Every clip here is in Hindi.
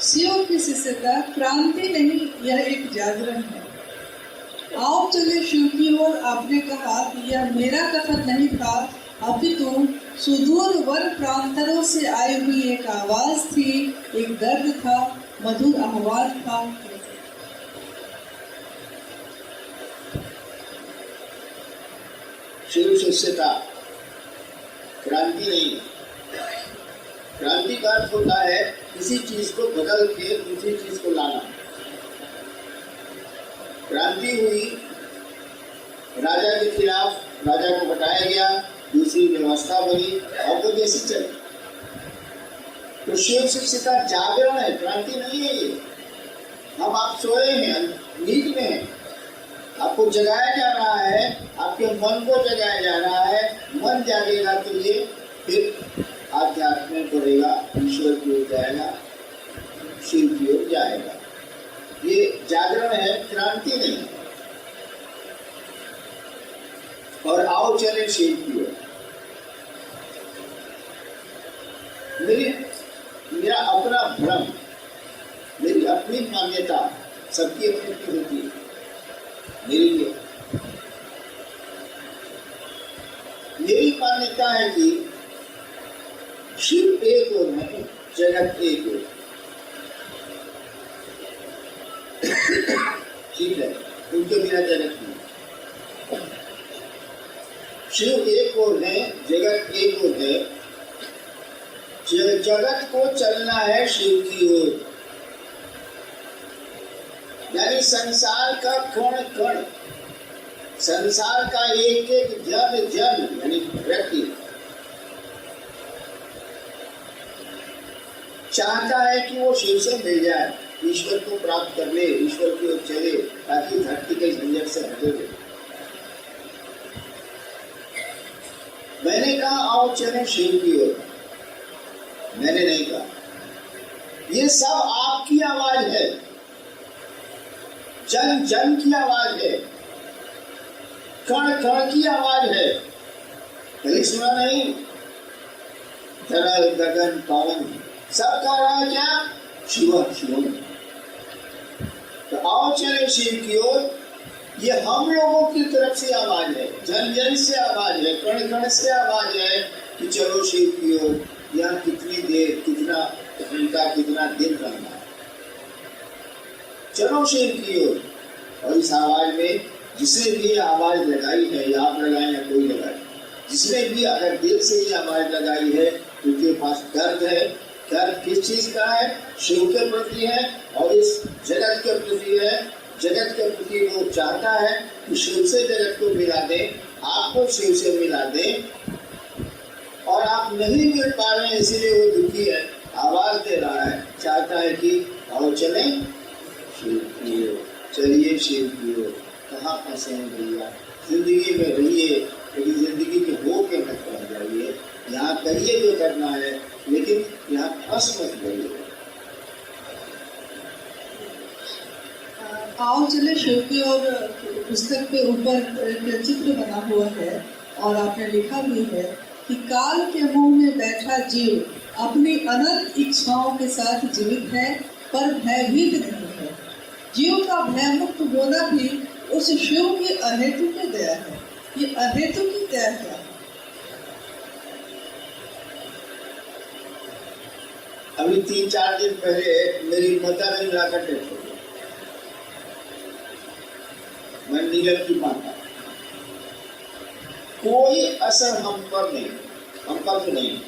शिव की शिष्यता क्रांति नहीं, यह एक जागरण है। आओ चले शिव की ओर। आपने कहा कि यह मेरा कथन नहीं था, अपितु सुदूर वन प्रांतरों से आई हुई एक आवाज थी, एक दर्द था, मधुर आह्वान था। शिव शिष्यता क्रांति नहीं। क्रांति का अर्थ होता है किसी चीज को बदल के दूसरी चीज को लाना। क्रांति हुई, राजा के खिलाफ राजा को हटाया गया, दूसरी व्यवस्था बनी और वो जैसी चली। तो शिव शिष्यता जागरण है, क्रांति नहीं है ये। हम आप सोए हैं, नींद में हैं, आपको जगाया जा रहा है, आपके मन को जगाया जा रहा है। मन जागेगा तो ये फिर आध्यात्म में बढ़ेगा, ईश्वर की ओर जाएगा, शिव की ओर जाएगा। ये जागरण है, क्रांति नहीं। और आओ चले शिव की ओर। मेरा अपना भ्रम, मेरी अपनी मान्यता, सबकी अपनी अपनी होती है। मेरी मान्यता है कि शिव एक और है, जगत एक और। ठीक है, उनके बिना जगत नहीं। शिव एक और है, जगत एक और है। जगत को चलना है शिव की ओर, यानी संसार का कण कण, संसार का एक एक जन जन यानी व्यक्ति चाहता है कि वो शिव से मिल जाए, ईश्वर को प्राप्त कर ले, ईश्वर की ओर चले, ताकि धरती के झंझट से हटे। मैंने कहा आओ चले शिव की ओर, मैंने नहीं कहा। ये सब आपकी आवाज है, जन जन की आवाज है, कण कण की आवाज है। कहीं सुना नहीं? तरल गगन पवन सब कह रहा है क्या? शिव शिव। तो आओ चले शिव की ओर। ये हम लोगों की तरफ से आवाज है, जन जन से आवाज है, कण कण से आवाज है कि चलो शिव की ओर। यहाँ कितनी देर, कितना घंटा, कितना दिन रहना है, चलो शिव की ओर। और इस आवाज में जिसने भी आवाज लगाई है, या आप लगाए या कोई लगाए, जिसने भी अगर दिल से ये आवाज लगाई है, उनके पास दर्द है। दर्द किस चीज का है? शिव के प्रति है और इस जगत के प्रति है। जगत के प्रति वो चाहता है कि शिव से जगत को मिला दे, आपको शिव से मिला दे, और आप नहीं मिल पा रहे हैं, इसीलिए वो दुखी है, आवाज दे रहा है, चाहता है कि आओ चले शिव की ओर, चलिए शिव की ओर। कहाँ फंसे हैं भैया? जिंदगी में रहिए, लेकिन जिंदगी में हो के मत पहुँच जाइए। यहाँ करिए जो करना है, लेकिन यहाँ फंस मत जाइए। आओ चले शिव की ओर पुस्तक के ऊपर एक चित्र बना हुआ है और आपने लिखा भी है कि काल के मुंह में बैठा जीव अपनी अनंत इच्छाओं के साथ जीवित है, पर भयभीत नहीं है। जीव का भयमुक्त होना भी उस शिव की अहेतु की दया है। ये अहेतु की दया है। अभी 3-4 दिन पहले मेरी माता ने मिलाकर डेथ हो गई। मैं नीलम की माता, कोई असर हम पर नहीं, हम पर तो नहीं।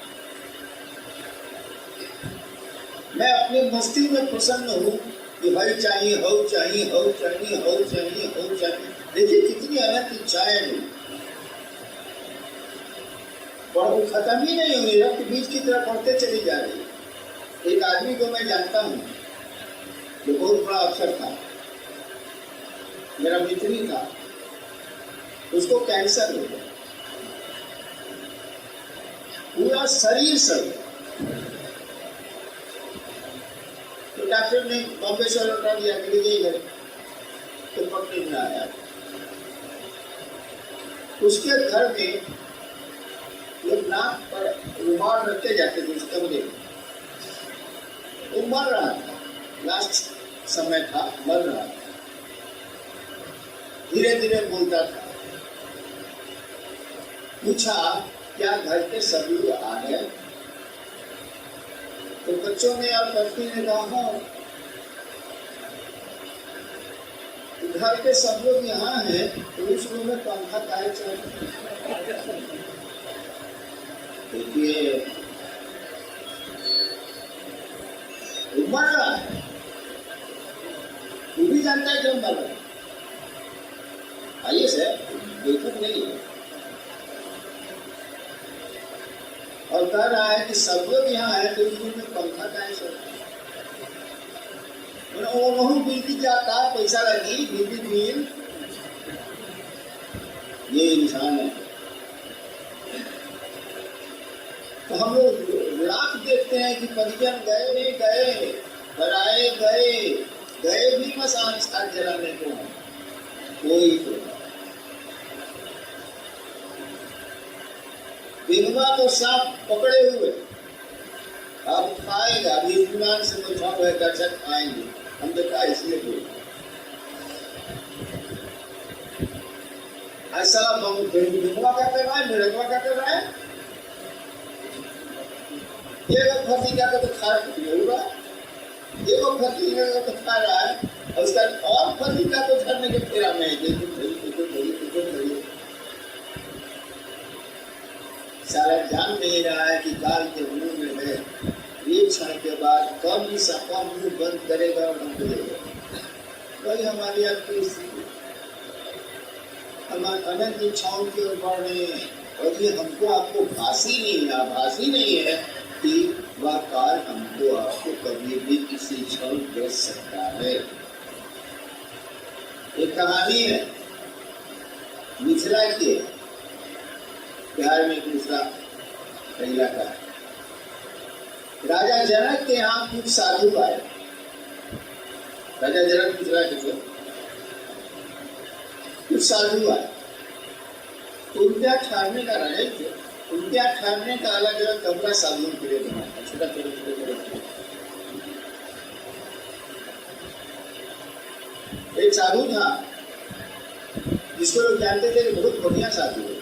मैं अपनी मस्ती में प्रसन्न हूँ कि भाई चाहिए हो, चाहिए हो, चाहिए हो, चाहिए हो, चाहिए। देखिए कितनी अनंत इच्छाएं हैं, और वो खत्म ही नहीं हुई, रक्त बीज की तरफ बढ़ते चली जा रही है। एक आदमी को मैं जानता हूँ जो बहुत बड़ा अफसर था, मेरा मित्र ही था, उसको कैंसर हो गया, पूरा शरीर सड़ गया। तो डॉक्टर ने बॉम्बे से लौटा दिया कि गई घर, तो पकड़े में आया। उसके घर में लोग नाक पर रुमाल रखते जाते थे, उस कमरे में। वो मर रहा था, लास्ट समय था, मर रहा था, धीरे धीरे बोलता था। पूछा क्या घर के सब लोग आ गए? तो बच्चों ने और पत्नी ने कहा हाँ, घर के सब लोग यहाँ हैं, तो उस रूम में पंखा काहे चल रहा है? देखिए मर रहा है, वो भी जानता है कि हम मर रहे हैं। आइए सर, बेवकूफ नहीं है। और कह रहा है कि सब लोग यहाँ है तो उस रूम में पंखा काहे चल रहा है? वही बिजली जाता, पैसा लगी, बिजली बिल, ये इंसान है। तो हम लोग लाख देखते हैं कि परिजन गए नहीं गए, पराए गए, गए भी मसान साथ जलाने को कोई तो विधवा तो सांप पकड़े हुए, अब खाएगा अभी विमान से बैठा हुआ दर्शक खाएंगे, हम देखा इसलिए बोल ऐसा विधवा क्या कर रहा है, मृगवा क्या कर रहा है, एक फंसी क्या तो खा होगा, एक फंसी तो खा रहा है, और उसका और फंसी का तो झरने के फेरा में सारा जान नहीं रहा है कि काल के मुंह में है, एक क्षण के बाद कब इस आपका मुंह बंद करेगा और हम बोलेगा। वही हमारी आपकी हमारे अनंत इच्छाओं की ओर बढ़ रहे हैं, और ये हमको आपको भाषी नहीं है कि वह काल हमको आपको कभी भी किसी क्षण बच सकता है। एक कहानी है मिथिला की, बिहार में दूसरा इलाका है। राजा जनक के यहाँ कुछ साधु आए। राजा जनक मिथिला के कुछ साधु आए, उनका ठहरने का राजा थे, उनके ठहरने का अलग अलग कमरा साधुओं के लिए बनाया, छोटा छोटा। एक साधु था जिसको लोग जानते थे कि बहुत बढ़िया साधु है।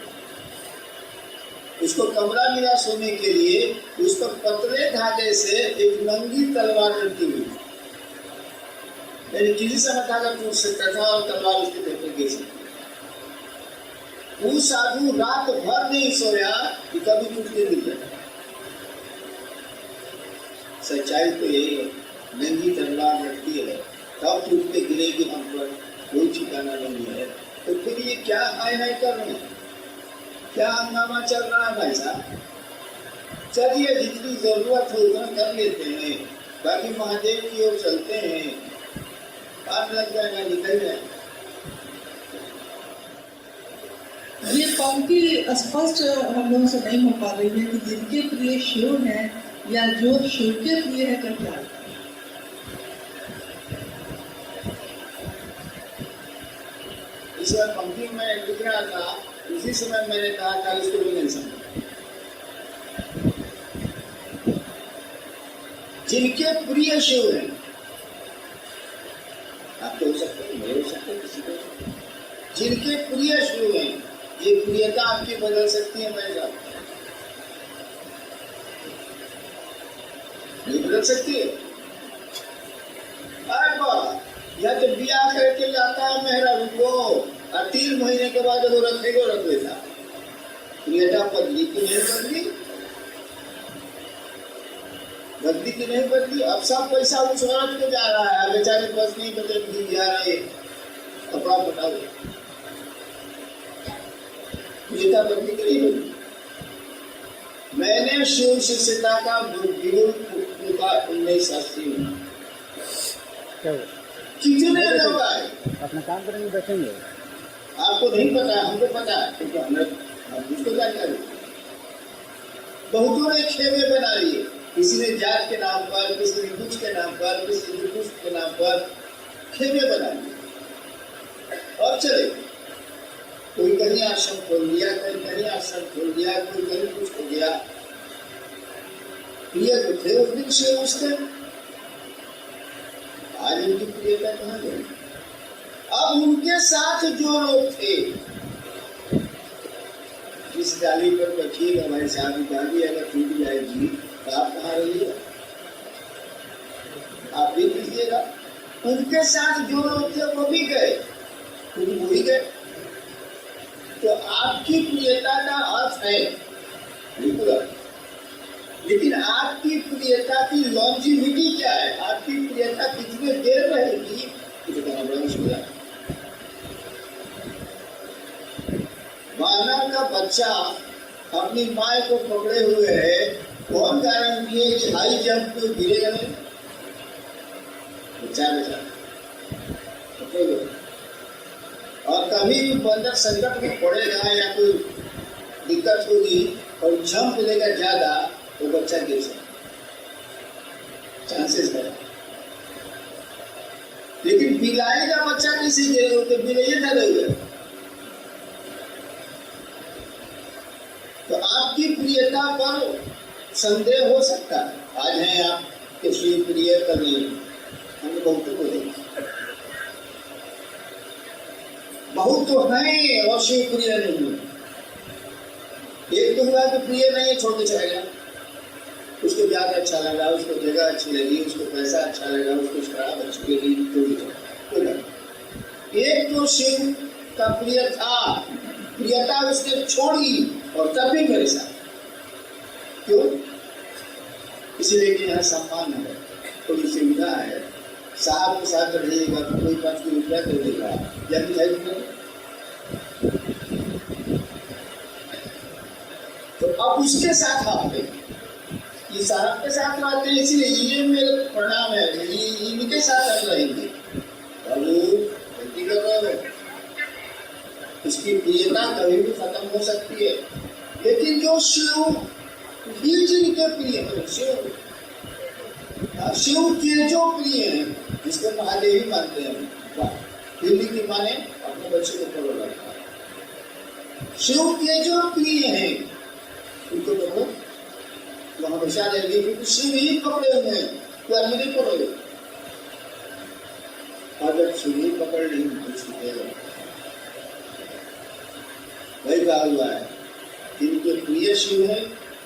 उसको कमरा मिला सोने के लिए, उस पर पतले धागे से एक नंगी तलवार रखी हुई, यानी किसी समय धागा टूट सकता था और तलवार उसके पेट में गिर सकती। वो साधु रात भर नहीं सोया कि कभी टूट के गिर जाए। सच्चाई तो यही है, नंगी तलवार रखती है, कब टूट के गिरेगी हम पर कोई ठिकाना नहीं है। तो फिर ये क्या हाय हाय कर रहे हैं, क्या हंगामा चल रहा है भाई साहब? चलिए जितनी जरूरत हो उतना कर लेते हैं, बाकी महादेव की ओर चलते हैं, बात लग जाएगा, निकल जाएगा। ये पंक्ति स्पष्ट हम लोगों से नहीं हो पा रही है कि जिनके प्रिय शिव है या जो शिव के प्रिय है का क्या? इस बार पंक्ति में लिख रहा था, उसी समय मैंने कहा था इसको भी नहीं समझा। जिनके प्रिय शिव है, आप तो हो सकते हैं, मेरे हो सकते हैं, किसी को जिनके प्रिय शिव है, ये प्रियता आपकी बदल सकती है भाई साहब, नहीं बदल सकती है। या तो ब्याह करके लाता है मेहरा को, और 3 महीने के बाद वो रख लेता, प्रियता बदली की नहीं बदली, बदली की नहीं बदली। अब सब पैसा उस औरत को जा रहा है, बेचारे बस नहीं बदल जा रहे, कपड़ा बताओ, प्रियता बदली की नहीं बदली। मैंने शिव शिष्यता का बिल्कुल 1980 में कितने लोग आए, अपना काम करेंगे, बैठेंगे, आपको नहीं पता है, हमको पता है, क्योंकि हमको जानकारी। बहुतों ने खेमे बना लिए, किसी ने जात के नाम पर, किसी ने कुछ के नाम पर, किसी ने कुछ के नाम पर खेमे बना लिए और चले। कोई कहीं आश्रम खोल दिया, कोई कहीं आश्रम खोल दिया, कोई कहीं कुछ हो गया। ये तो थे उस दिन से उसके आज उनकी प्रियता कहाँ गई? अब उनके साथ जो लोग थे, जिस डाली पर बैठिएगा हमारे साथ डाली अगर टूट जाएगी तो आप कहाँ रहिएगा? आप भी कीजिएगा। उनके साथ जो लोग थे वो भी गए, वो भी गए। तो आपकी प्रियता का अर्थ है बिल्कुल, लेकिन आपकी प्रियता की लॉन्जिविटी क्या है? आपकी प्रियता कितनी देर रहेगी ये बताना बड़ा मुश्किल है। मानव का बच्चा अपनी माँ को पकड़े हुए है, कौन गारंटी है कि हाई जंप पे गिरेगा नहीं? बच्चा और कभी भी बंदर संकट में पड़ेगा या कोई दिक्कत होगी और जंप लेगा ज्यादा तो बच्चा गिर सकता, चांसेस है। लेकिन बिलाई का बच्चा किसी गिरेगा तो बिलाइए डरेगा। तो आपकी प्रियता पर संदेह हो सकता है। आज हैं आप कि शिव प्रिय कभी हमें बहुत को देंगे, बहुत तो हैं और शिव प्रिय नहीं है। एक तो हुआ कि प्रिय नहीं है, छोड़ के चला गया, उसको ज्यादा अच्छा लगा, उसको जगह अच्छी लगी, उसको पैसा अच्छा लगा, उसको शराब अच्छी लगी, तो एक तो शिव का प्रिय था, प्रियता उसने छोड़ी और तब भी मेरे साथ। क्यों? इसीलिए कि यहाँ सम्मान है, थोड़ी सुविधा है, साहब के साथ रहिएगा तो कोई 5 रुपया दे देगा या मिठाई देगा। तो अब उसके साथ आते ये साहब के साथ रहते हैं, इसलिए ये मेरे प्रणाम है, ये इनके साथ हम रहेंगे। इसकी प्रियता कभी भी खत्म हो सकती है। लेकिन जो शिव जिनके प्रिय है, शिव के जो प्रिय हैं, जिसको महादेव ही मानते हैं, दिल्ली की माने अपने बच्चे को पकड़ रखा है। शिव के जो प्रिय हैं उनको पकड़ो, वो हमेशा रहेंगे, क्योंकि शिव ही पकड़े हुए हैं, तो अन्य नहीं पकड़े। और जब शिव ही पकड़ नहीं तो छूटेगा। वही कहा हुआ है, जिनके प्रिय शिव है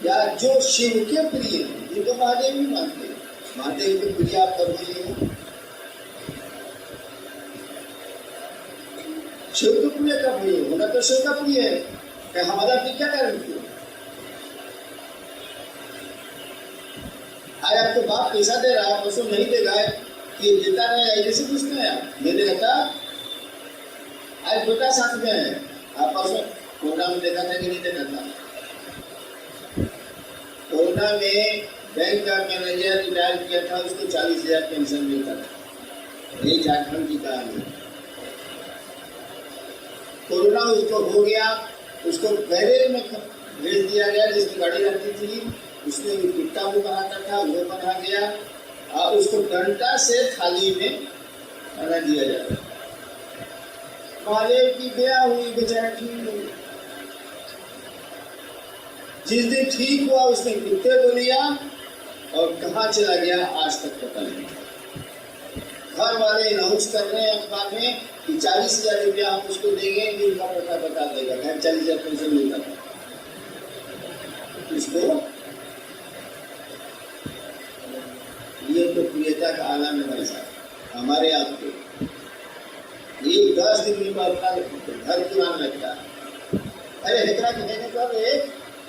या जो शिव के प्रिय है, जिनको महादेव ही मानते हैं, महादेव के प्रिय आप कर दीजिए। शिव के प्रिय का प्रिय होना तो शिव का प्रिय है, क्या हमारा प्रिय क्या करेंगे? आज आपको बाप पैसा दे रहा है, परसों नहीं देगा, ये देता रहेगा, कैसे पूछते हैं आप? ये देता आज बेटा साथ में है, आप परसों कोरोना में देखा था कि नहीं देखा था? कोरोना में बैंक का मैनेजर रिटायर किया था, उसको 40,000 पेंशन मिलता था। यही झारखंड की कहानी। कोरोना उसको हो गया, उसको बैरेज में भेज दिया गया, जिसकी गाड़ी रहती थी, उसने कुत्ता भी बनाता था, वो बना गया, और उसको डंडा से थाली में खाना दिया जाता। महादेव की दया हुई, बेचारा ठीक हो गया। जिस दिन ठीक हुआ उसने कुत्ते को लिया और कहाँ चला गया आज तक पता नहीं। घर वाले अनाउंस कर रहे हैं अखबार में कि 40,000 रुपया हम उसको देंगे, उनका पता बता देगा। 40,000 पेंशन मिलता था उसको। ये तो प्रियता का आलम है हमारे साथ, हमारे आपके। ये 10 दिन में अपना घर पुराना लगता है। अरे हेकरा के देने का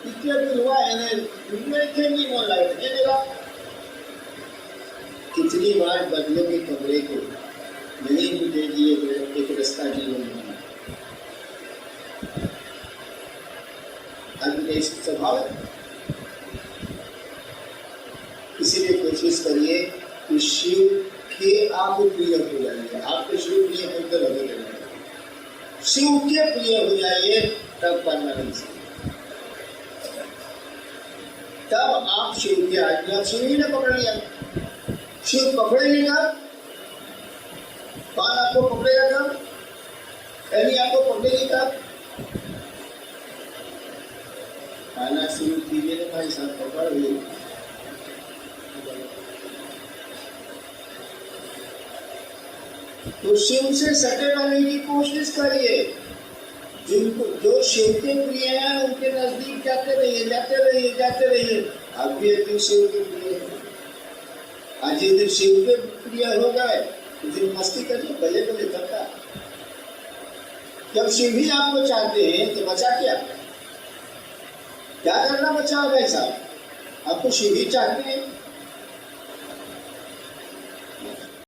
इतने दिन हुआ है, नहीं मन लगा। कितनी बार बदलोगे कमरे को, नहीं मिलेगी एक रास्ता जीवन में। अब स्वभाव है, इसीलिए कोशिश करिए कि शिव के आप प्रिय हो जाइए। आपके शिव प्रिय होकर लगे रहेंगे, शिव के प्रिय हो जाइए, तब परमानेंस, तब आप शिव के आज्ञा। आप शिव ही ने पकड़ लिया, शिव पकड़ेगा, पान आपको पकड़ेगा कब? खैनी आपको पकड़ेगी कब? खाना शुरू कीजिए तो भाई साहब पकड़ हुए। तो शिव से सटे रहने की कोशिश करिए। जिनको जो शिव के प्रिय हैं उनके नजदीक जाते रहिए, जाते रहिए, जाते रहिए। आप भी एक दिन शिव के प्रिय हैं। आज जिस दिन शिव के प्रिय हो गए उस दिन मस्ती करिए, भले भले करता। जब शिव ही आपको चाहते हैं तो बचा क्या? क्या करना बचा भाई साहब? आपको शिव ही चाहते हैं